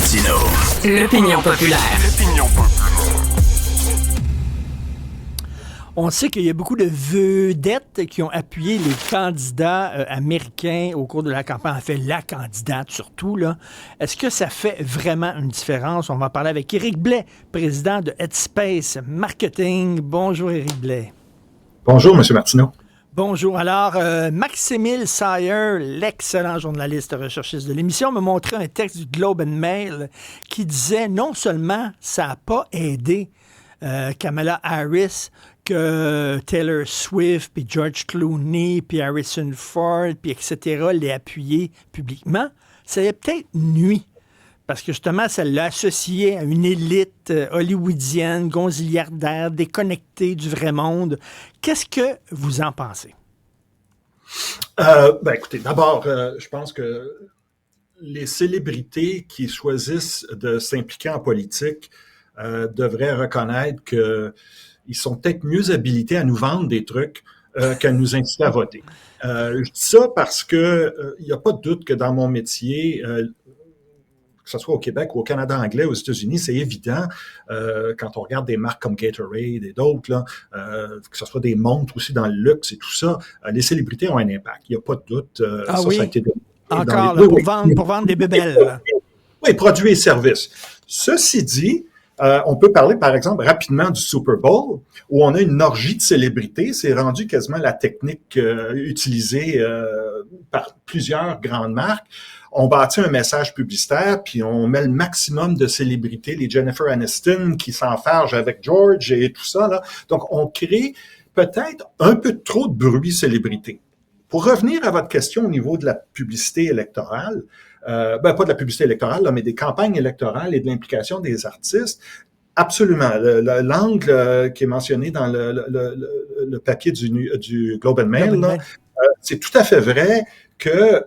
Martineau. L'opinion populaire. On sait qu'il y a beaucoup de vedettes qui ont appuyé les candidats américains au cours de la campagne. En fait, la candidate surtout, là. Est-ce que ça fait vraiment une différence? On va en parler avec Éric Blais, président de Headspace Marketing. Bonjour, Éric Blais. Bonjour, M. Martineau. Bonjour. Alors, Maximile Sayer, l'excellent journaliste recherchiste de l'émission, m'a montré un texte du Globe and Mail qui disait non seulement ça n'a pas aidé Kamala Harris, que Taylor Swift, puis George Clooney, puis Harrison Ford, puis etc. l'aient appuyé publiquement, ça a peut-être nuit. Parce que justement, ça l'a associé à une élite hollywoodienne, gonziliardaire, déconnectée du vrai monde. Qu'est-ce que vous en pensez? Écoutez, d'abord, je pense que les célébrités qui choisissent de s'impliquer en politique devraient reconnaître qu'ils sont peut-être mieux habilités à nous vendre des trucs qu'à nous inciter à voter. Je dis ça parce que il n'y a pas de doute que dans mon métier, que ce soit au Québec ou au Canada anglais, aux États-Unis, c'est évident quand on regarde des marques comme Gatorade et d'autres, là, que ce soit des montres aussi dans le luxe et tout ça, les célébrités ont un impact. Il n'y a pas de doute. Oui? Ça a été encore, là, pour vendre des bébelles. Oui, produits et services. Ceci dit, on peut parler, par exemple, rapidement du Super Bowl, où on a une orgie de célébrités. C'est rendu quasiment la technique utilisée par plusieurs grandes marques. On bâtit un message publicitaire, puis on met le maximum de célébrités, les Jennifer Aniston qui s'enfargent avec George et tout ça, là. Donc, on crée peut-être un peu trop de bruit célébrité. Pour revenir à votre question au niveau de la publicité électorale, pas de la publicité électorale, là, mais des campagnes électorales et de l'implication des artistes, absolument. L'angle qui est mentionné dans le papier du Globe and Mail, là, c'est tout à fait vrai que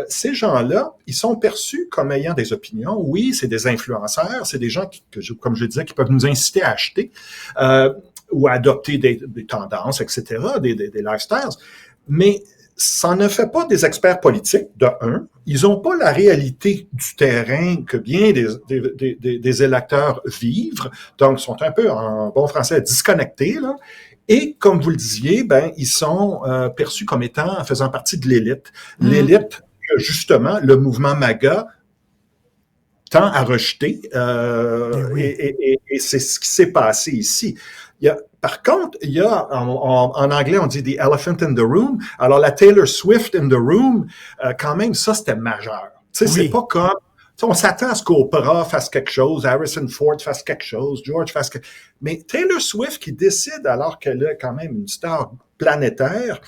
ces gens-là, ils sont perçus comme ayant des opinions. Oui, c'est des influenceurs, c'est des gens comme je disais, qui peuvent nous inciter à acheter ou à adopter des tendances, etc., des lifestyles. Mais ça ne fait pas des experts politiques, de un. Ils n'ont pas la réalité du terrain que bien des électeurs vivent. Donc, ils sont un peu, en bon français, disconnectés, là. Et, comme vous le disiez, ils sont perçus comme étant, faisant partie de l'élite. L'élite, justement, le mouvement MAGA tend à rejeter. Et c'est ce qui s'est passé ici. Par contre, il y a, en anglais, on dit « the elephant in the room ». Alors, la Taylor Swift in the room, quand même, ça, c'était majeur. Tu sais, c'est pas comme... On s'attend à ce qu'Oprah fasse quelque chose, Harrison Ford fasse quelque chose, George fasse quelque chose. Mais Taylor Swift qui décide, alors qu'elle est quand même une star planétaire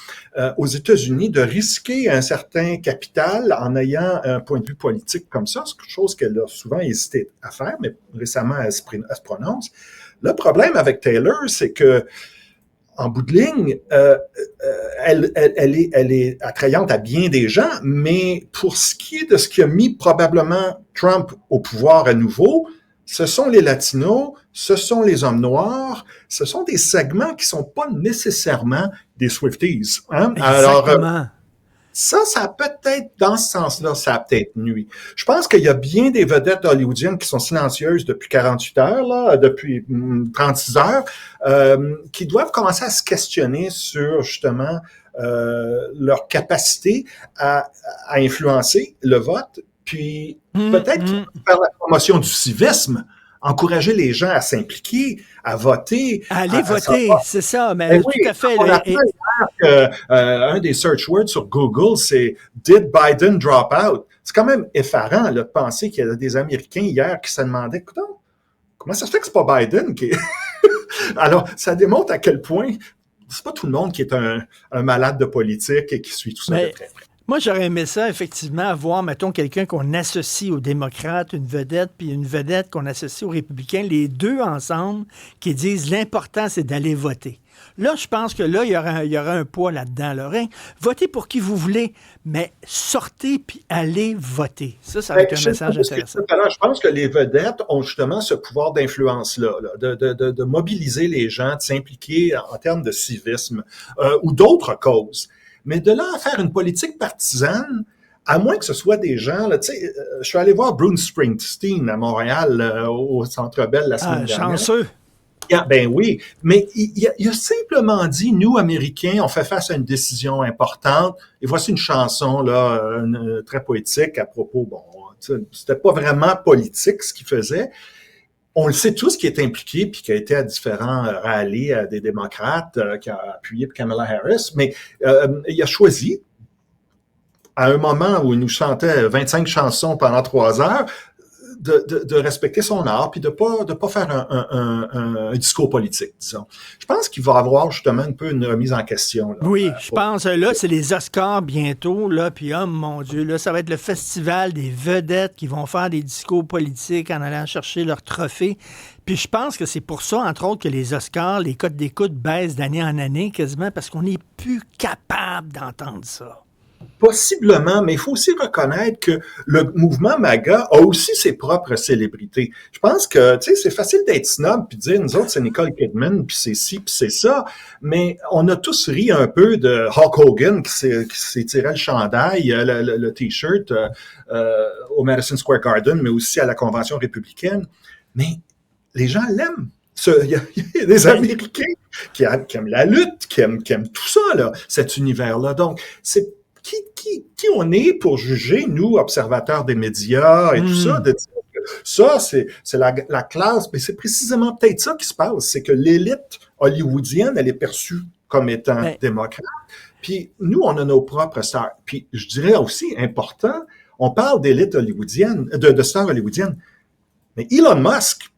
aux États-Unis, de risquer un certain capital en ayant un point de vue politique comme ça, c'est quelque chose qu'elle a souvent hésité à faire, mais récemment, elle se prononce. Le problème avec Taylor, c'est que en bout de ligne, elle est attrayante à bien des gens, mais pour ce qui est de ce qui a mis probablement Trump au pouvoir à nouveau, ce sont les Latinos, ce sont les hommes noirs, ce sont des segments qui sont pas nécessairement des Swifties. Hein? Exactement. Alors, ça a peut-être, dans ce sens-là, ça a peut-être nuit. Je pense qu'il y a bien des vedettes hollywoodiennes qui sont silencieuses depuis 48 heures, là, depuis 36 heures, qui doivent commencer à se questionner sur, justement, leur capacité à influencer le vote, puis peut-être faire la promotion du civisme, encourager les gens à s'impliquer, à voter. Aller voter, c'est ça, mais tout à fait. Un des search words sur Google, c'est « Did Biden drop out ?» C'est quand même effarant là, de penser qu'il y a des Américains hier qui se demandaient « Écoute, comment ça se fait que c'est pas Biden qui est... » Alors, ça démontre à quel point c'est pas tout le monde qui est un malade de politique et qui suit tout ça de très près. Moi, j'aurais aimé ça, effectivement, voir, mettons, quelqu'un qu'on associe aux démocrates, une vedette, puis une vedette qu'on associe aux républicains, les deux ensemble, qui disent l'important, c'est d'aller voter. Là, je pense que là, il y aura un poids là-dedans. Là. Votez pour qui vous voulez, mais sortez puis allez voter. Ça va être un message intéressant. Alors, je pense que les vedettes ont justement ce pouvoir d'influence-là, de mobiliser les gens, de s'impliquer en termes de civisme ou d'autres causes. Mais de là à faire une politique partisane, à moins que ce soit des gens, là, tu sais, je suis allé voir Bruce Springsteen à Montréal, au Centre Bell la semaine dernière. Chanceux. Ben oui, mais il a simplement dit, nous, Américains, on fait face à une décision importante, et voici une chanson là, très poétique à propos, bon, c'était pas vraiment politique ce qu'il faisait. On le sait tous qui est impliqué, puis qui a été à différents rallyes des démocrates, qui a appuyé Kamala Harris, mais il a choisi, à un moment où il nous chantait 25 chansons pendant 3 heures, de respecter son art puis de pas faire un discours politique, disons. Je pense qu'il va avoir justement un peu une remise en question. Là, oui, je pense, là, c'est les Oscars bientôt, là, puis oh mon Dieu, là, ça va être le festival des vedettes qui vont faire des discours politiques en allant chercher leur trophée. Puis je pense que c'est pour ça, entre autres, que les Oscars, les cotes d'écoute baissent d'année en année quasiment parce qu'on n'est plus capable d'entendre ça. Possiblement, mais il faut aussi reconnaître que le mouvement MAGA a aussi ses propres célébrités. Je pense que, tu sais, c'est facile d'être snob puis de dire, nous autres, c'est Nicole Kidman, puis c'est ci, puis c'est ça, mais on a tous ri un peu de Hulk Hogan qui s'est tiré le chandail, le T-shirt au Madison Square Garden, mais aussi à la Convention républicaine. Mais les gens l'aiment. Il y a des Américains qui aiment la lutte, qui aiment tout ça, là, cet univers-là. Donc, c'est qui on est pour juger, nous, observateurs des médias et tout ça, de dire que ça, c'est la classe, mais c'est précisément peut-être ça qui se passe, c'est que l'élite hollywoodienne, elle est perçue comme étant démocrate, puis nous, on a nos propres stars. Puis je dirais aussi, important, on parle d'élite hollywoodienne, de stars hollywoodiennes, mais Elon Musk,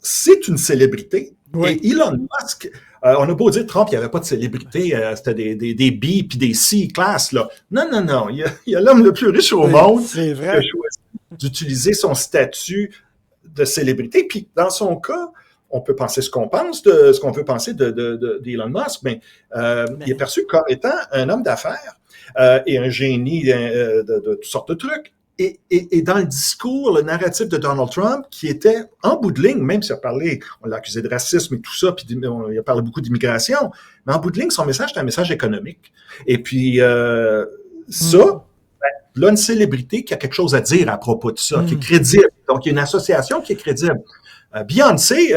c'est une célébrité. Oui. Et Elon Musk, on a beau dire Trump, il n'y avait pas de célébrité, c'était des B puis des C class, là. Non. Il y a l'homme le plus riche au monde qui a choisi d'utiliser son statut de célébrité. Puis dans son cas, on peut penser ce qu'on veut penser d'Elon Musk, mais il est perçu comme étant un homme d'affaires et un génie de toutes sortes de trucs. Et dans le discours, le narratif de Donald Trump, qui était en bout de ligne, même s'il a parlé, on l'a accusé de racisme et tout ça, puis il a parlé beaucoup d'immigration, mais en bout de ligne, son message, c'est un message économique. Et puis, là, une célébrité qui a quelque chose à dire à propos de ça, qui est crédible. Donc, il y a une association qui est crédible. Beyoncé,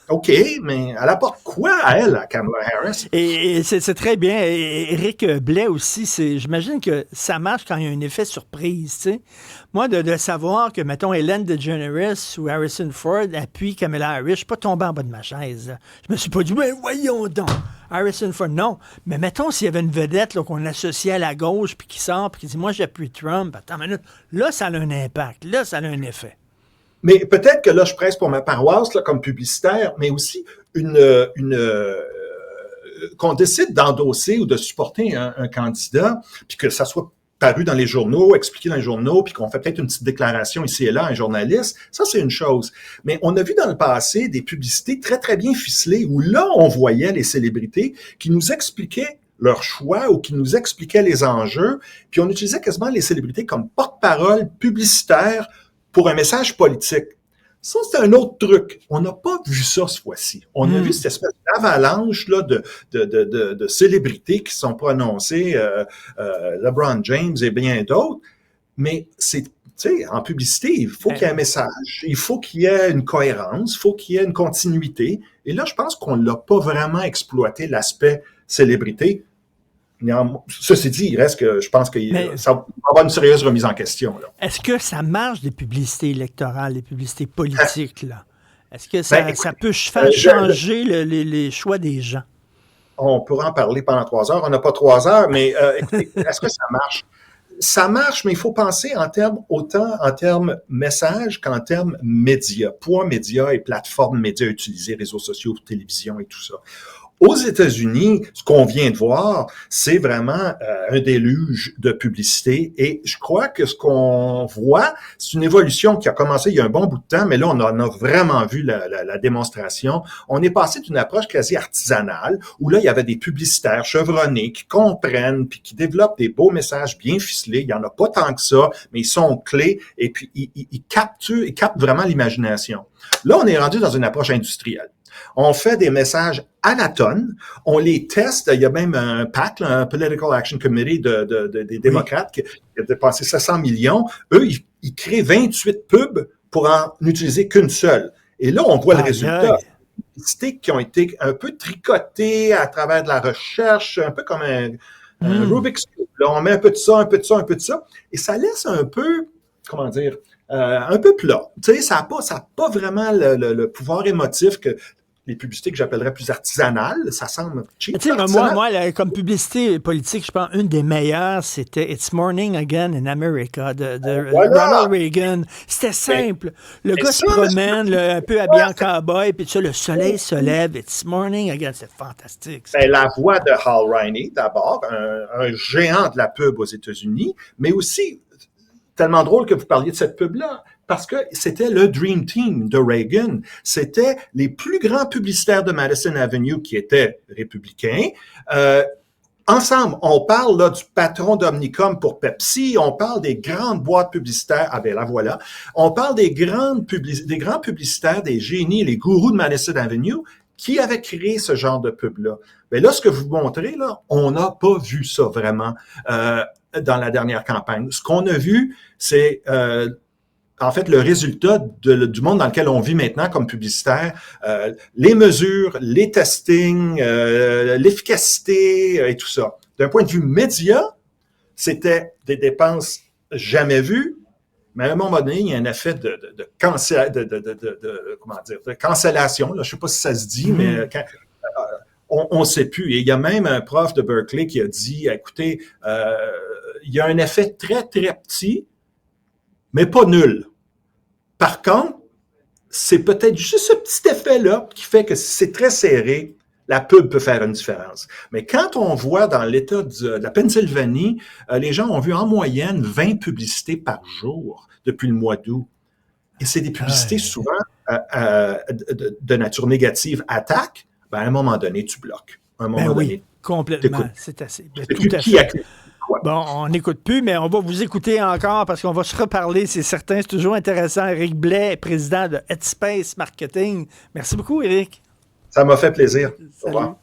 OK, mais elle apporte quoi à elle, à Kamala Harris? Et c'est très bien. Et Éric Blais aussi, j'imagine que ça marche quand il y a un effet surprise, tu sais. Moi, de savoir que, mettons, Ellen DeGeneres ou Harrison Ford appuient Kamala Harris, je ne suis pas tombé en bas de ma chaise. Là. Je me suis pas dit, mais voyons donc, Harrison Ford, non. Mais mettons, s'il y avait une vedette là, qu'on associait à la gauche, puis qui sort, puis qui dit, moi, j'appuie Trump, attends une minute, là, ça a un impact, là, ça a un effet. Mais peut-être que là, je presse pour ma paroisse là, comme publicitaire, mais aussi qu'on décide d'endosser ou de supporter un candidat, puis que ça soit paru dans les journaux, expliqué dans les journaux, puis qu'on fait peut-être une petite déclaration ici et là à un journaliste, ça, c'est une chose. Mais on a vu dans le passé des publicités très, très bien ficelées, où là, on voyait les célébrités qui nous expliquaient leur choix ou qui nous expliquaient les enjeux, puis on utilisait quasiment les célébrités comme porte-parole publicitaire pour un message politique. Ça, c'est un autre truc. On n'a pas vu ça cette fois-ci. On a vu cette espèce d'avalanche là, de célébrités qui sont prononcées, LeBron James et bien d'autres, mais c'est, tu sais, en publicité, il faut qu'il y ait un message, il faut qu'il y ait une cohérence, il faut qu'il y ait une continuité. Et là, je pense qu'on ne l'a pas vraiment exploité, l'aspect célébrité. Ceci dit, il reste que je pense que ça va avoir une sérieuse remise en question. Là. Est-ce que ça marche des publicités électorales, des publicités politiques, là? Est-ce que ça peut faire changer les choix des gens? On pourra en parler pendant 3 heures. On n'a pas 3 heures, mais écoutez, est-ce que ça marche? Ça marche, mais il faut penser autant en termes message qu'en termes médias, poids médias et plateformes médias utilisées, réseaux sociaux, télévision et tout ça. Aux États-Unis, ce qu'on vient de voir, c'est vraiment un déluge de publicité et je crois que ce qu'on voit, c'est une évolution qui a commencé il y a un bon bout de temps, mais là, on en a vraiment vu la démonstration. On est passé d'une approche quasi artisanale où là, il y avait des publicitaires chevronnés qui comprennent puis qui développent des beaux messages bien ficelés. Il y en a pas tant que ça, mais ils sont clés et puis ils captent vraiment l'imagination. Là, on est rendu dans une approche industrielle. On fait des messages à la tonne, on les teste. Il y a même un PAC, là, un Political Action Committee des démocrates qui a dépassé 700 millions. Eux, ils créent 28 pubs pour en utiliser qu'une seule. Et là, on voit le résultat. Des publicités qui ont été un peu tricotées à travers de la recherche, un peu comme un Rubik's Cube. Là, on met un peu de ça, un peu de ça, un peu de ça. Et ça laisse un peu, comment dire, un peu plat. Tu sais, ça n'a pas vraiment le pouvoir émotif que les publicités que j'appellerais plus artisanales. Ça semble cheap. Tu sais, moi, comme publicité politique, je pense une des meilleures, c'était It's Morning Again in America de Ronald Reagan. C'était simple. Le gars se promène un peu habillé en cowboy, puis ça, le soleil se lève. It's Morning Again. C'est fantastique. Ben, la voix de Hal Riney, d'abord, un géant de la pub aux États-Unis, mais aussi, tellement drôle que vous parliez de cette pub-là, parce que c'était le Dream Team de Reagan. C'était les plus grands publicitaires de Madison Avenue qui étaient républicains. Ensemble, on parle là du patron d'Omnicom pour Pepsi, on parle des grandes boîtes publicitaires, ah ben la voilà, on parle des grands publicitaires, des génies, les gourous de Madison Avenue, qui avaient créé ce genre de pub-là. Mais là, ce que vous montrez, là, on n'a pas vu ça vraiment dans la dernière campagne. Ce qu'on a vu, c'est en fait, le résultat du monde dans lequel on vit maintenant comme publicitaire, les mesures, les testings, l'efficacité et tout ça. D'un point de vue média, c'était des dépenses jamais vues, mais à un moment donné, il y a un effet de cancellation. Là, je ne sais pas si ça se dit, mais on ne sait plus. Et il y a même un prof de Berkeley qui a dit, écoutez, il y a un effet très, très petit, mais pas nul. Par contre, c'est peut-être juste ce petit effet-là qui fait que si c'est très serré, la pub peut faire une différence. Mais quand on voit dans l'État de la Pennsylvanie, les gens ont vu en moyenne 20 publicités par jour depuis le mois d'août. Et c'est des publicités souvent de nature négative. Attaque, ben à un moment donné, tu bloques. À un moment donné, complètement. C'est assez. Tout à fait. Bon, on n'écoute plus, mais on va vous écouter encore parce qu'on va se reparler, c'est certain. C'est toujours intéressant. Éric Blais, président de Headspace Marketing. Merci beaucoup, Éric. Ça m'a fait plaisir. Salut. Au revoir.